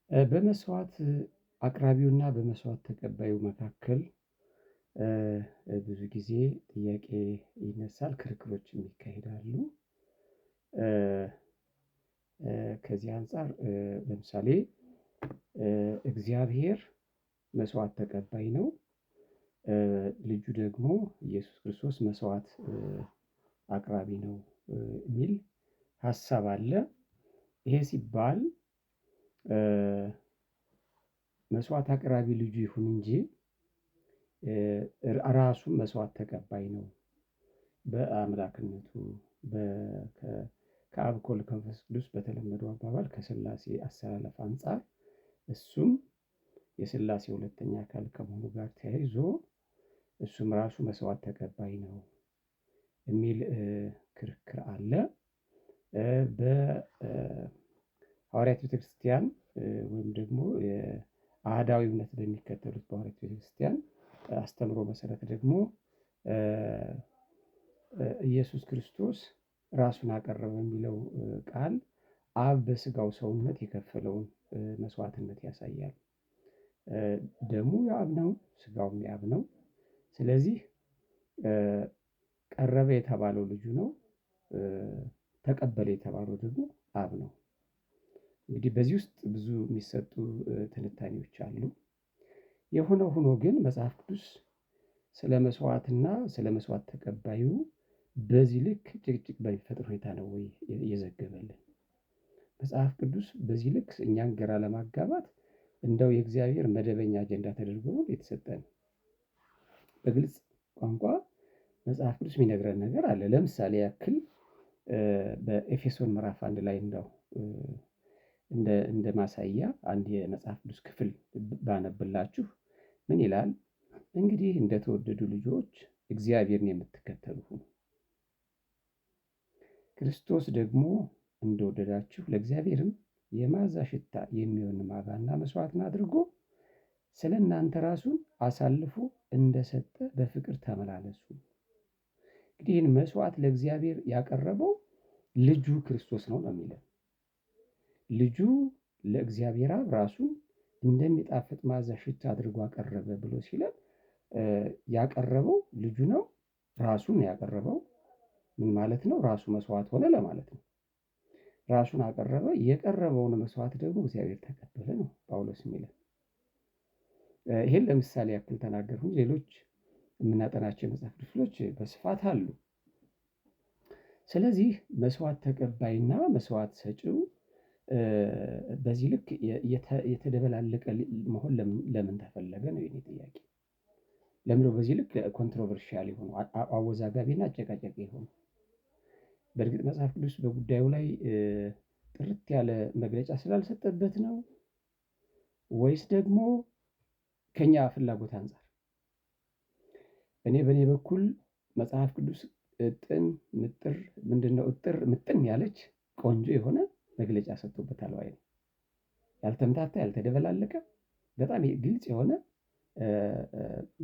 በመስዋዕት አቅራቢውና በመስዋዕት ተቀባዩ መካከል ብዙ ጊዜ ጥያቄ ይነሳል፣ ክርክሮችም ይካሄዳሉ። ከዚህ አንፃር ለምሳሌ እግዚአብሔር መስዋዕት ተቀባይ ነው፣ ልጁ ደግሞ ኢየሱስ ክርስቶስ መስዋዕት አቅራቢ ነው የሚል ሀሳብ አለ። ይሄ ሲባል መስዋዕት አቅራቢ ልጁ ይሁን እንጂ ራሱም መስዋዕት ተቀባይ ነው። በአምላክነቱ ከአብ ከወልድ ከመንፈስ ቅዱስ በተለመደው አባባል ከሥላሴ አሰላለፍ አንፃር እሱም የሥላሴ ሁለተኛ አካል ከመሆኑ ጋር ተያይዞ እሱም ራሱ መስዋዕት ተቀባይ ነው የሚል ክርክር አለ። በሐዋርያት ቤተክርስቲያን ወይም ደግሞ የአህዳዊ እምነት በሚከተሉት በሐዋርያት ቤተክርስቲያን አስተምሮ መሰረት ደግሞ ኢየሱስ ክርስቶስ ራሱን አቀረበ የሚለው ቃል አብ በስጋው ሰውነት የከፈለውን መስዋዕትነት ያሳያል። ደሙ የአብ ነው፣ ስጋውም የአብ ነው። ስለዚህ ቀረበ የተባለው ልጁ ነው፣ ተቀበለ የተባለው ደግሞ አብ ነው። እንግዲህ በዚህ ውስጥ ብዙ የሚሰጡ ትንታኔዎች አሉ። የሆነ ሆኖ ግን መጽሐፍ ቅዱስ ስለ መስዋዕትና ስለ መስዋዕት ተቀባዩ በዚህ ልክ ጭቅጭቅ በሚፈጥር ሁኔታ ነው ወይ የዘገበልን? መጽሐፍ ቅዱስ በዚህ ልክ እኛን ግራ ለማጋባት እንደው የእግዚአብሔር መደበኛ አጀንዳ ተደርጎ ነው የተሰጠን? በግልጽ ቋንቋ መጽሐፍ ቅዱስ የሚነግረን ነገር አለ። ለምሳሌ ያክል በኤፌሶን ምዕራፍ 1 ላይ እንደ ማሳያ አንድ የመጽሐፍ ቅዱስ ክፍል ባነብላችሁ ምን ይላል? እንግዲህ እንደተወደዱ ልጆች እግዚአብሔርን የምትከተሉ ሁኑ፣ ክርስቶስ ደግሞ እንደወደዳችሁ ለእግዚአብሔርም የመዓዛ ሽታ የሚሆን መባና መስዋዕትን አድርጎ ስለ እናንተ ራሱን አሳልፎ እንደሰጠ በፍቅር ተመላለሱ። እንግዲህ ይህን መስዋዕት ለእግዚአብሔር ያቀረበው ልጁ ክርስቶስ ነው ነው የሚለን። ልጁ ለእግዚአብሔር አብ ራሱን እንደሚጣፍጥ መዓዛ ሽታ አድርጎ አቀረበ ብሎ ሲለን ያቀረበው ልጁ ነው፣ ራሱን ያቀረበው ምን ማለት ነው? ራሱ መስዋዕት ሆነ ለማለት ነው። ራሱን አቀረበ፣ የቀረበውን መስዋዕት ደግሞ እግዚአብሔር ተቀበለ ነው ጳውሎስ የሚለን። ይሄን ለምሳሌ ያክል ተናገርኩኝ። ሌሎች የምናጠናቸው የመጽሐፍ ክፍሎች በስፋት አሉ። ስለዚህ መስዋዕት ተቀባይና መስዋዕት ሰጪው በዚህ ልክ የተደበላለቀ መሆን ለምን ተፈለገ ነው የኔ ጥያቄ። ለምንድነው በዚህ ልክ ኮንትሮቨርሺያል የሆነው አወዛጋቢና አጨቃጫቂ የሆነው? በእርግጥ መጽሐፍ ቅዱስ በጉዳዩ ላይ ጥርት ያለ መግለጫ ስላልሰጠበት ነው ወይስ ደግሞ ከኛ ፍላጎት አንፃር? እኔ በእኔ በኩል መጽሐፍ ቅዱስ ምጥን ያለች ቆንጆ የሆነ መግለጫ ሰጥቶበታል ባይ ነኝ። ያልተምታታ ያልተደበላለቀ በጣም ግልጽ የሆነ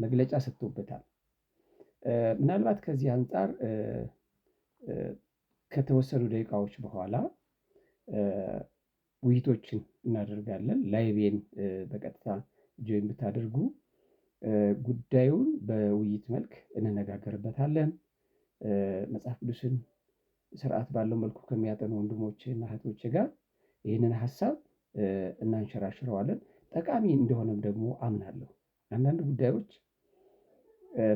መግለጫ ሰጥቶበታል። ምናልባት ከዚህ አንፃር ከተወሰኑ ደቂቃዎች በኋላ ውይይቶችን እናደርጋለን። ላይቬን በቀጥታ ጆይን ብታደርጉ ጉዳዩን በውይይት መልክ እንነጋገርበታለን። መጽሐፍ ቅዱስን ስርዓት ባለው መልኩ ከሚያጠኑ ወንድሞቼና እህቶቼ ጋር ይህንን ሀሳብ እናንሸራሽረዋለን። ጠቃሚ እንደሆነም ደግሞ አምናለሁ። አንዳንድ ጉዳዮች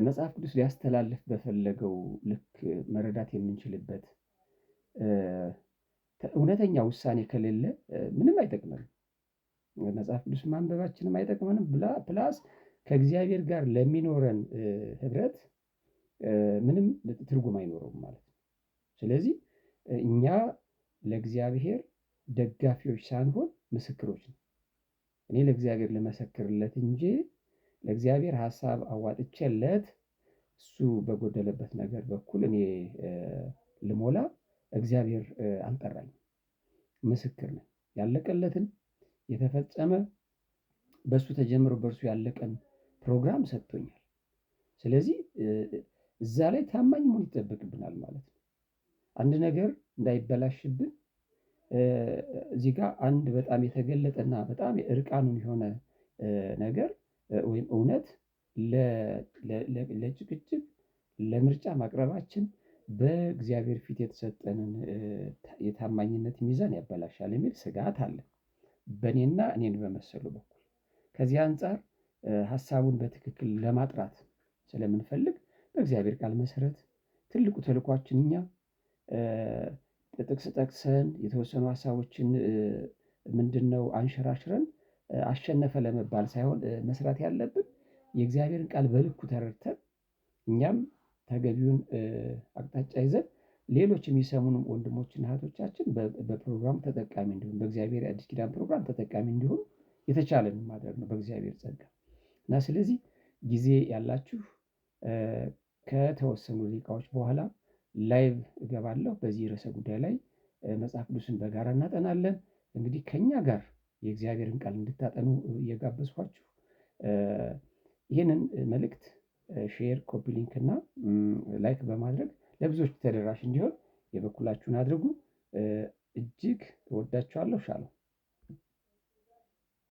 መጽሐፍ ቅዱስ ሊያስተላልፍ በፈለገው ልክ መረዳት የምንችልበት እውነተኛ ውሳኔ ከሌለ ምንም አይጠቅመንም። መጽሐፍ ቅዱስ ማንበባችንም አይጠቅመንም። ፕላስ ከእግዚአብሔር ጋር ለሚኖረን ህብረት ምንም ትርጉም አይኖረውም ማለት ነው። ስለዚህ እኛ ለእግዚአብሔር ደጋፊዎች ሳንሆን ምስክሮች ነው። እኔ ለእግዚአብሔር ልመሰክርለት እንጂ ለእግዚአብሔር ሀሳብ አዋጥቼለት እሱ በጎደለበት ነገር በኩል እኔ ልሞላ እግዚአብሔር አልጠራኝም። ምስክር ነኝ። ያለቀለትን የተፈጸመ በሱ ተጀምሮ በእርሱ ያለቀን ፕሮግራም ሰጥቶኛል። ስለዚህ እዛ ላይ ታማኝ መሆን ይጠበቅብናል ማለት ነው። አንድ ነገር እንዳይበላሽብን እዚህ ጋር አንድ በጣም የተገለጠና በጣም እርቃኑን የሆነ ነገር ወይም እውነት ለጭቅጭቅ ለምርጫ ማቅረባችን በእግዚአብሔር ፊት የተሰጠንን የታማኝነት ሚዛን ያበላሻል የሚል ስጋት አለ በእኔና እኔን በመሰሉ በኩል። ከዚህ አንፃር ሀሳቡን በትክክል ለማጥራት ስለምንፈልግ በእግዚአብሔር ቃል መሰረት ትልቁ ተልኳችን እኛ ጥቅስ ጠቅሰን የተወሰኑ ሀሳቦችን ምንድነው አንሸራሽረን አሸነፈ ለመባል ሳይሆን መስራት ያለብን የእግዚአብሔርን ቃል በልኩ ተረድተን እኛም ተገቢውን አቅጣጫ ይዘን ሌሎች የሚሰሙን ወንድሞችና እህቶቻችን በፕሮግራም ተጠቃሚ እንዲሆኑ በእግዚአብሔር የአዲስ ኪዳን ፕሮግራም ተጠቃሚ እንዲሆኑ የተቻለንን ማድረግ ነው በእግዚአብሔር ጸጋ። እና ስለዚህ ጊዜ ያላችሁ ከተወሰኑ ደቂቃዎች በኋላ ላይቭ እገባለሁ። በዚህ ርዕሰ ጉዳይ ላይ መጽሐፍ ቅዱስን በጋራ እናጠናለን። እንግዲህ ከእኛ ጋር የእግዚአብሔርን ቃል እንድታጠኑ እየጋበዝኳችሁ ይህንን መልእክት ሼር፣ ኮፒ ሊንክ እና ላይክ በማድረግ ለብዙዎች ተደራሽ እንዲሆን የበኩላችሁን አድርጉ። እጅግ እወዳችኋለሁ። ሻሎም